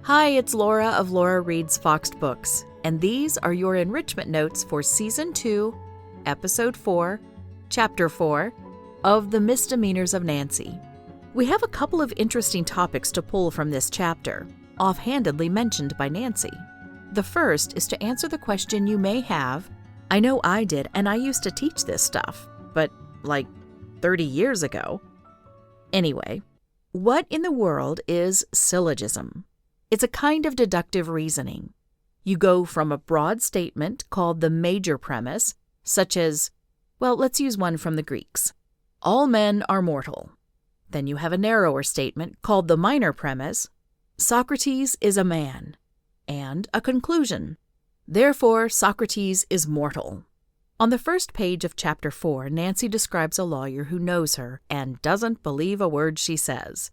Hi, it's Laura of Laura Reads Foxed Books, and these are your enrichment notes for Season 2, Episode 4, Chapter 4 of The Misdemeanors of Nancy. We have a couple of interesting topics to pull from this chapter, offhandedly mentioned by Nancy. The first is to answer the question you may have. I know I did, and I used to teach this stuff, but like 30 years ago. Anyway, what in the world is syllogism? It's a kind of deductive reasoning. You go from a broad statement called the major premise, such as, well, let's use one from the Greeks. All men are mortal. Then you have a narrower statement called the minor premise, Socrates is a man, and a conclusion. Therefore, Socrates is mortal. On the first page of Chapter 4, Nancy describes a lawyer who knows her and doesn't believe a word she says.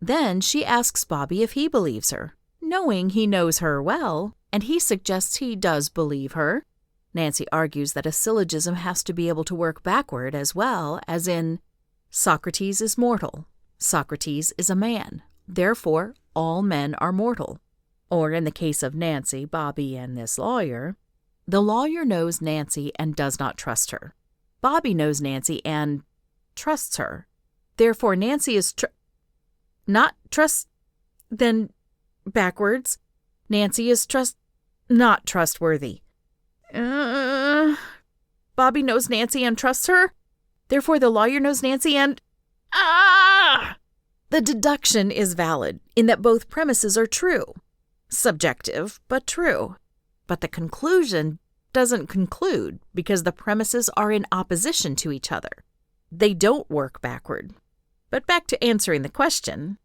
Then she asks Bobby if he believes her, knowing he knows her well, and he suggests he does believe her. Nancy argues that a syllogism has to be able to work backward as well, as in, Socrates is mortal. Socrates is a man. Therefore, all men are mortal. Or in the case of Nancy, Bobby, and this lawyer, the lawyer knows Nancy and does not trust her. Bobby knows Nancy and trusts her. Therefore, Nancy is not trust, then backwards, Nancy is not trustworthy. Bobby knows Nancy and trusts her. Therefore, the lawyer knows Nancy and The deduction is valid in that both premises are true. Subjective, but true. But the conclusion doesn't conclude because the premises are in opposition to each other. They don't work backward. But back to answering the question,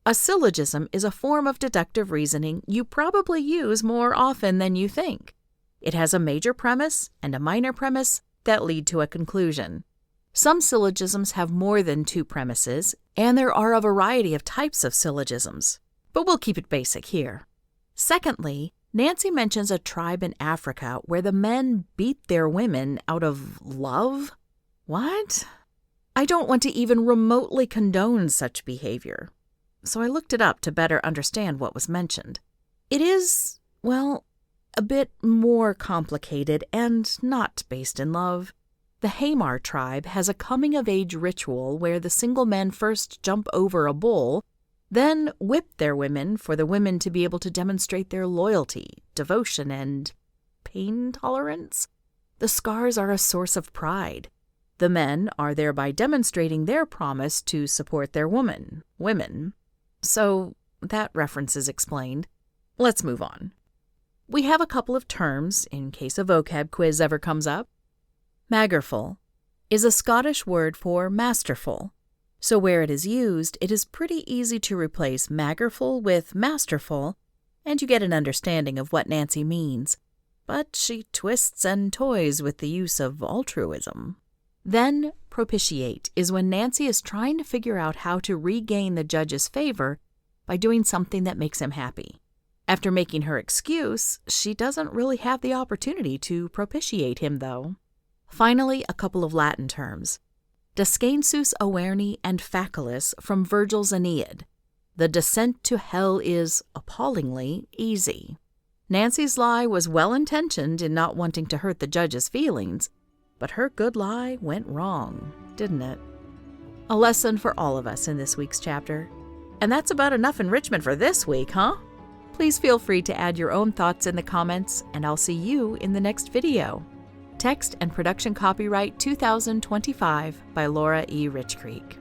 a syllogism is a form of deductive reasoning you probably use more often than you think. It has a major premise and a minor premise that lead to a conclusion. Some syllogisms have more than two premises, and there are a variety of types of syllogisms. But we'll keep it basic here. Secondly, Nancy mentions a tribe in Africa where the men beat their women out of love? What? I don't want to even remotely condone such behavior. So I looked it up to better understand what was mentioned. It is, well, a bit more complicated and not based in love. The Hamar tribe has a coming-of-age ritual where the single men first jump over a bull, then whip their women for the women to be able to demonstrate their loyalty, devotion, and pain tolerance. The scars are a source of pride. The men are thereby demonstrating their promise to support their women. So that reference is explained. Let's move on. We have a couple of terms in case a vocab quiz ever comes up. Magerful is a Scottish word for masterful. So where it is used, it is pretty easy to replace magerful with masterful, and you get an understanding of what Nancy means. But she twists and toys with the use of altruism. Then, propitiate is when Nancy is trying to figure out how to regain the judge's favor by doing something that makes him happy. After making her excuse, she doesn't really have the opportunity to propitiate him, though. Finally, a couple of Latin terms. Descensus Averni and Facilis from Virgil's Aeneid. The descent to hell is, appallingly, easy. Nancy's lie was well-intentioned in not wanting to hurt the judge's feelings, but her good lie went wrong, didn't it? A lesson for all of us in this week's chapter. And that's about enough enrichment for this week, huh? Please feel free to add your own thoughts in the comments, and I'll see you in the next video. Text and production copyright 2025 by Laura E. Richcreek.